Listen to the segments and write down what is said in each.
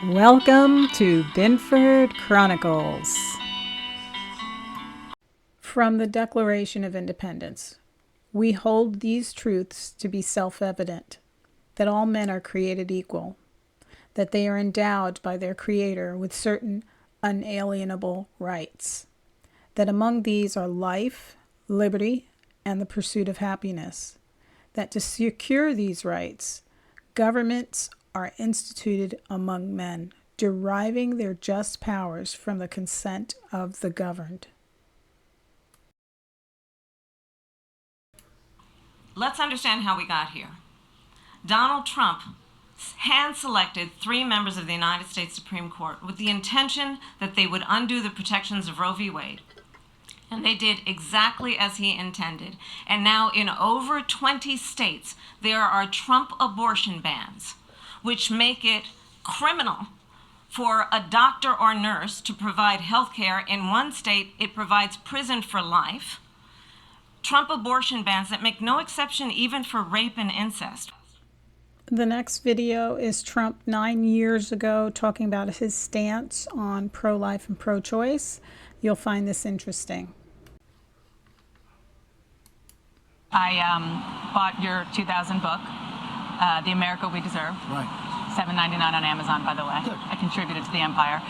Welcome to Binford Chronicles. From the Declaration of Independence, we hold these truths to be self-evident, that all men are created equal, that they are endowed by their Creator with certain unalienable rights, that among these are life, liberty, and the pursuit of happiness, that to secure these rights, governments are instituted among men, deriving their just powers from the consent of the governed. Let's understand how we got here. Donald Trump hand-selected 3 members of the United States Supreme Court with the intention that they would undo the protections of Roe v. Wade. And they did exactly as he intended. And now in over 20 states, there are Trump abortion bans, which make it criminal for a doctor or nurse to provide health care. In one state, it provides prison for life. Trump abortion bans that make no exception even for rape and incest. The next video is Trump 9 years ago talking about his stance on pro-life and pro-choice. You'll find this interesting. I bought your 2000 book, The America We Deserve. Right. $7.99 on Amazon, by the way. Good. I contributed to the empire.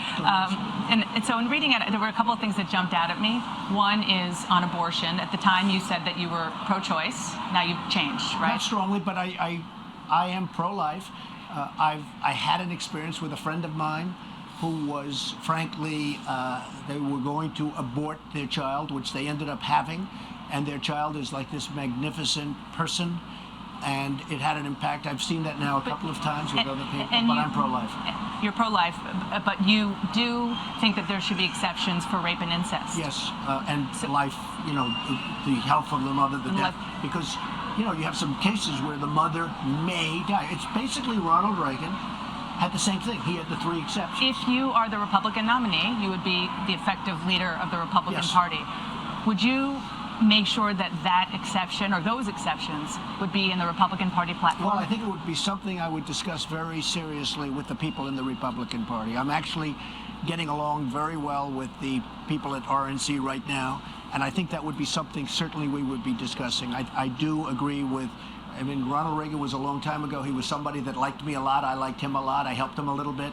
And so in reading it, there were a couple of things that jumped out at me. One is on abortion. At the time, you said that you were pro-choice. Now you've changed, right? Not strongly, but I am pro-life. I had an experience with a friend of mine who was, frankly, they were going to abort their child, which they ended up having, and their child is like this magnificent person, and it had an impact. I've seen that now a couple of times with other people, but I'm pro-life. You're pro-life, but you do think that there should be exceptions for rape and incest. Yes, and life, the health of the mother, the death, because, you have some cases where the mother may die. It's basically Ronald Reagan had the same thing. He had the 3 exceptions. If you are the Republican nominee, you would be the effective leader of the Republican Party. Would you make sure that that exception or those exceptions would be in the Republican Party platform? Well, I think it would be something I would discuss very seriously with the people in the Republican Party. I'm actually getting along very well with the people at RNC right now, and I think that would be something certainly we would be discussing. I do agree with, Ronald Reagan was a long time ago. He was somebody that liked me a lot. I liked him a lot. I helped him a little bit,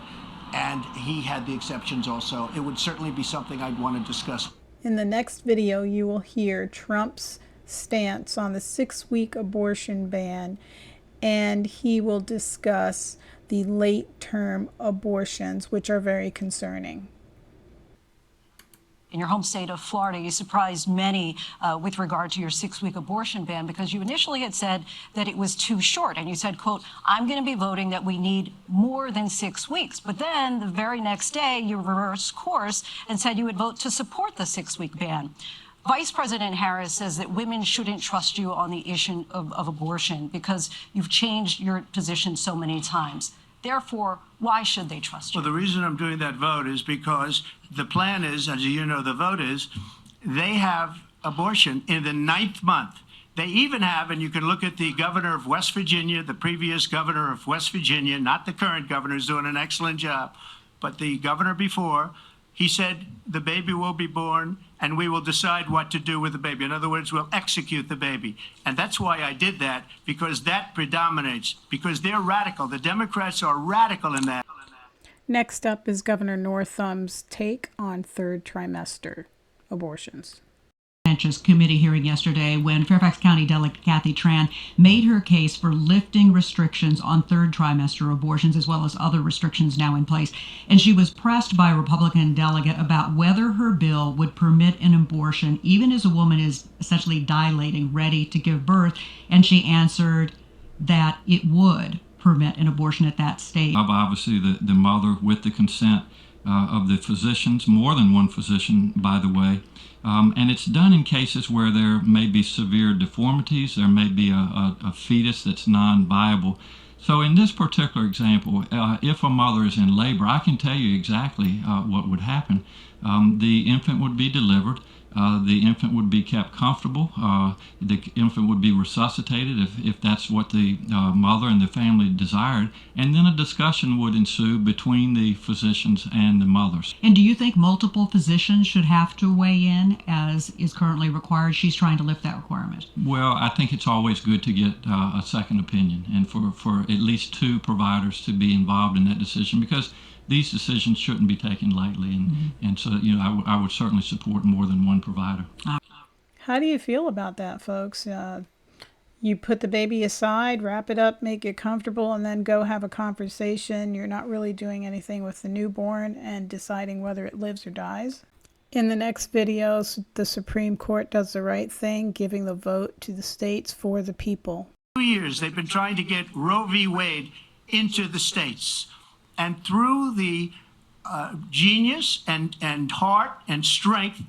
and he had the exceptions also. It would certainly be something I'd want to discuss. In the next video, you will hear Trump's stance on the 6-week abortion ban, and he will discuss the late-term abortions, which are very concerning. In your home state of Florida, you surprised many with regard to your 6-week abortion ban, because you initially had said that it was too short. And you said, quote, I'm going to be voting that we need more than 6 weeks. But then the very next day, you reversed course and said you would vote to support the 6-week ban. Vice President Harris says that women shouldn't trust you on the issue of abortion because you've changed your position so many times. Therefore, why should they trust you? Well, the reason I'm doing that vote is because the plan is, as you know, the vote is, they have abortion in the 9th month. They even have, and you can look at the governor of West Virginia, the previous governor of West Virginia, not the current governor, who's doing an excellent job, but the governor before, he said the baby will be born and we will decide what to do with the baby. In other words, we'll execute the baby. And that's why I did that, because that predominates, because they're radical. The Democrats are radical in that. Next up is Governor Northam's take on 3rd trimester abortions. Committee hearing yesterday when Fairfax County Delegate Kathy Tran made her case for lifting restrictions on 3rd trimester abortions, as well as other restrictions now in place. And she was pressed by a Republican delegate about whether her bill would permit an abortion even as a woman is essentially dilating, ready to give birth. And she answered that it would permit an abortion at that stage. Obviously, the mother, with the consent of the physicians, more than one physician, by the way. And it's done in cases where there may be severe deformities, there may be a fetus that's non-viable. So in this particular example, if a mother is in labor, I can tell you exactly what would happen. The infant would be delivered. The infant would be kept comfortable. The infant would be resuscitated if that's what the mother and the family desired. And then a discussion would ensue between the physicians and the mothers. And do you think multiple physicians should have to weigh in as is currently required? She's trying to lift that requirement. Well, I think it's always good to get a second opinion and for at least two providers to be involved in that decision, because these decisions shouldn't be taken lightly. And so, I would certainly support more than one provider. How do you feel about that, folks? You put the baby aside, wrap it up, make it comfortable, and then go have a conversation. You're not really doing anything with the newborn and deciding whether it lives or dies. In the next videos, the Supreme Court does the right thing, giving the vote to the states for the people. 2 years they've been trying to get Roe v. Wade into the states. And through the genius and heart and strength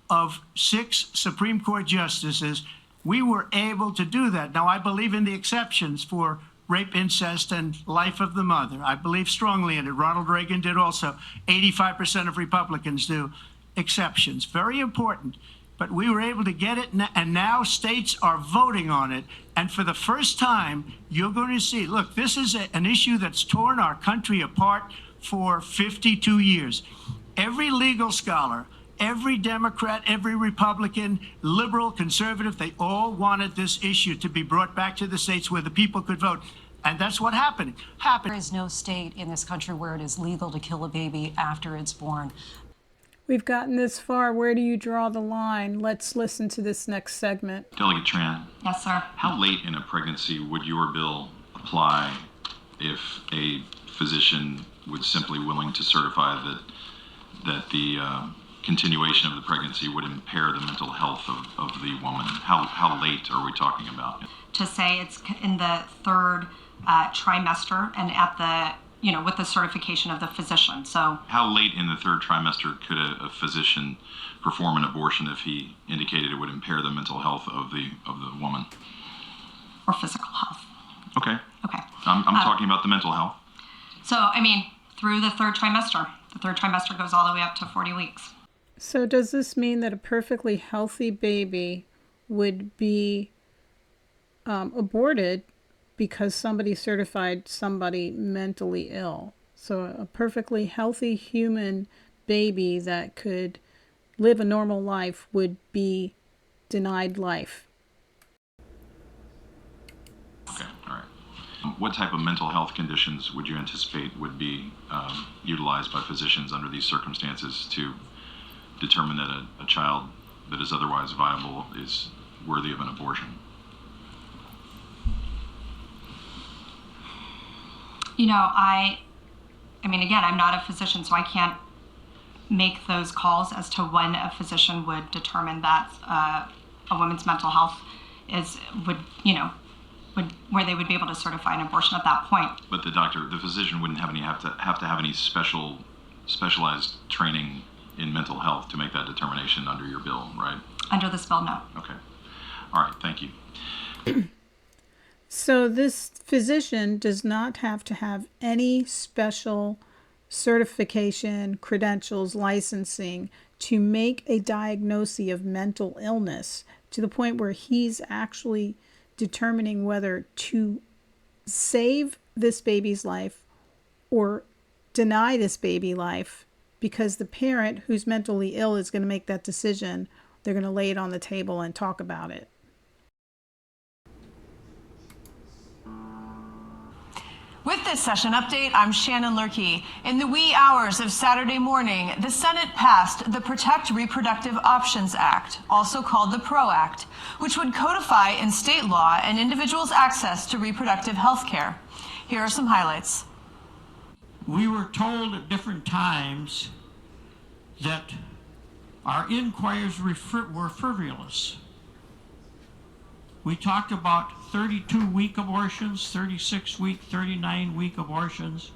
of 6 Supreme Court justices, we were able to do that. Now, I believe in the exceptions for rape, incest, and life of the mother. I believe strongly in it. Ronald Reagan did also. 85% of Republicans do. Exceptions. Very important. But we were able to get it, and now states are voting on it. And for the first time, you're going to see, look, this is an issue that's torn our country apart for 52 years. Every legal scholar, every Democrat, every Republican, liberal, conservative, they all wanted this issue to be brought back to the states where the people could vote. And that's what happened. There is no state in this country where it is legal to kill a baby after it's born. We've gotten this far. Where do you draw the line? Let's listen to this next segment. Delegate Tran. Yes, sir. How late in a pregnancy would your bill apply if a physician was simply willing to certify that the continuation of the pregnancy would impair the mental health of the woman? How late are we talking about? To say it's in the 3rd trimester and at the with the certification of the physician. So how late in the 3rd trimester could a physician perform an abortion if he indicated it would impair the mental health of the woman? Or physical health. Okay. Okay. I'm talking about the mental health. So, through the 3rd trimester. The 3rd trimester goes all the way up to 40 weeks. So does this mean that a perfectly healthy baby would be aborted because somebody certified somebody mentally ill? So a perfectly healthy human baby that could live a normal life would be denied life. Okay, all right. What type of mental health conditions would you anticipate would be utilized by physicians under these circumstances to determine that a child that is otherwise viable is worthy of an abortion? Again, I'm not a physician, so I can't make those calls as to when a physician would determine that a woman's mental health where they would be able to certify an abortion at that point. But the physician wouldn't have to have any specialized training in mental health to make that determination under your bill, right? Under this bill, no. Okay. All right, thank you. So this physician does not have to have any special certification, credentials, licensing to make a diagnosis of mental illness to the point where he's actually determining whether to save this baby's life or deny this baby life, because the parent who's mentally ill is going to make that decision. They're going to lay it on the table and talk about it. With this session update, I'm Shannon Lurkey. In the wee hours of Saturday morning, the Senate passed the Protect Reproductive Options Act, also called the PRO Act, which would codify in state law an individual's access to reproductive health care. Here are some highlights. We were told at different times that our inquiries were frivolous. We talked about 32-week abortions, 36-week, 39-week abortions,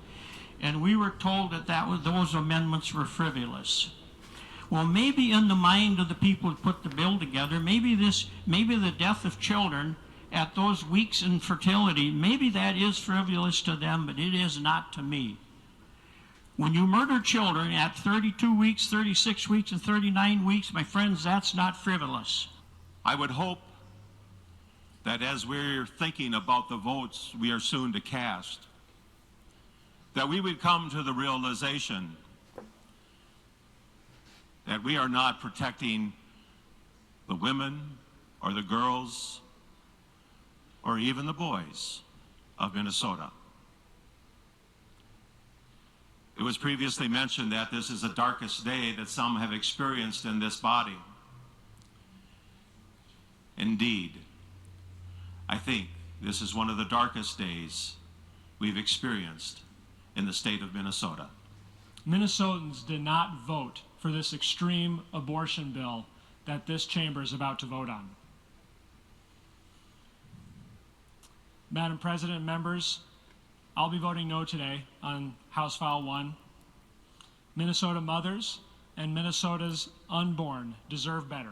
and we were told that those amendments were frivolous. Well, maybe in the mind of the people who put the bill together, maybe the death of children at those weeks in fertility, maybe that is frivolous to them, but it is not to me. When you murder children at 32 weeks, 36 weeks, and 39 weeks, my friends, that's not frivolous. I would hope that as we're thinking about the votes we are soon to cast, that we would come to the realization that we are not protecting the women or the girls or even the boys of Minnesota. It was previously mentioned that this is the darkest day that some have experienced in this body. Indeed, I think this is one of the darkest days we've experienced in the state of Minnesota. Minnesotans did not vote for this extreme abortion bill that this chamber is about to vote on. Madam President and members, I'll be voting no today on House File 1. Minnesota mothers and Minnesota's unborn deserve better.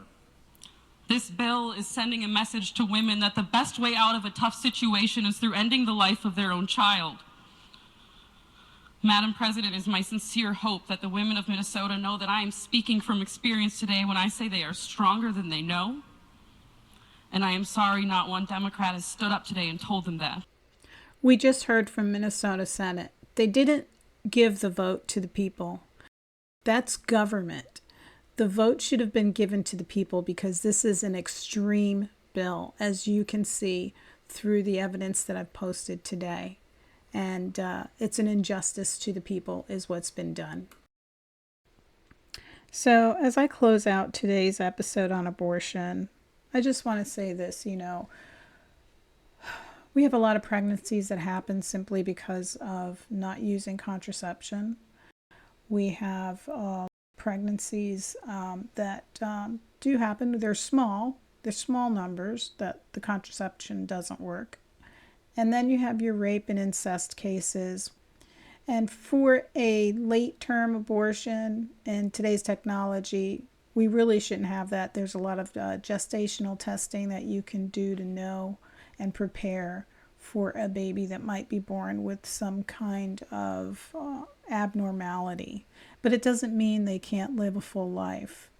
This bill is sending a message to women that the best way out of a tough situation is through ending the life of their own child. Madam President, it is my sincere hope that the women of Minnesota know that I am speaking from experience today when I say they are stronger than they know. And I am sorry not one Democrat has stood up today and told them that. We just heard from Minnesota Senate. They didn't give the vote to the people. That's government. The vote should have been given to the people because this is an extreme bill, as you can see through the evidence that I've posted today. And it's an injustice to the people is what's been done. So as I close out today's episode on abortion, I just want to say this, we have a lot of pregnancies that happen simply because of not using contraception. We have pregnancies that do happen. They're small numbers that the contraception doesn't work. And then you have your rape and incest cases. And for a late-term abortion in today's technology, we really shouldn't have that. There's a lot of gestational testing that you can do to know and prepare for a baby that might be born with some kind of abnormality. But it doesn't mean they can't live a full life.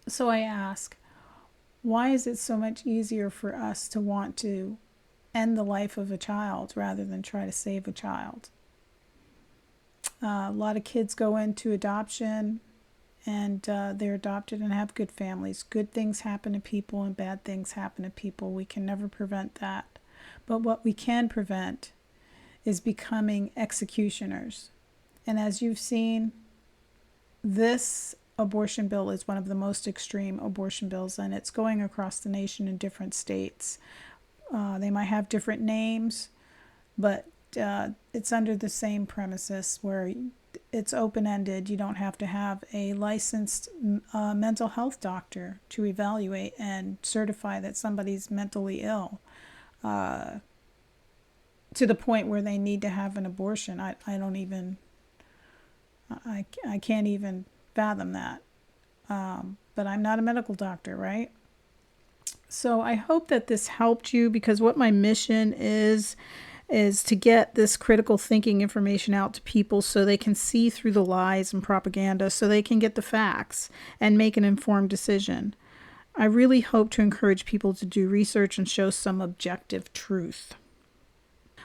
So I ask, why is it so much easier for us to want to end the life of a child rather than try to save a child? A lot of kids go into adoption and they're adopted and have good families. Good things happen to people and bad things happen to people. We can never prevent that. But what we can prevent is becoming executioners. And as you've seen, this abortion bill is one of the most extreme abortion bills, and it's going across the nation in different states. They might have different names, but it's under the same premises where it's open-ended. You don't have to have a licensed mental health doctor to evaluate and certify that somebody's mentally ill to the point where they need to have an abortion. I can't even fathom that. But I'm not a medical doctor, right? So I hope that this helped you, because what my mission is to get this critical thinking information out to people so they can see through the lies and propaganda, so they can get the facts and make an informed decision. I really hope to encourage people to do research and show some objective truth.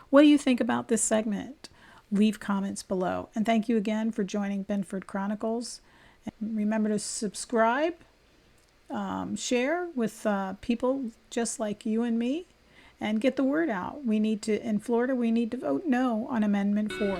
What do you think about this segment? Leave comments below. And thank you again for joining Binford Chronicles. And remember to subscribe, share with people just like you and me, and get the word out. In Florida, we need to vote no on Amendment 4.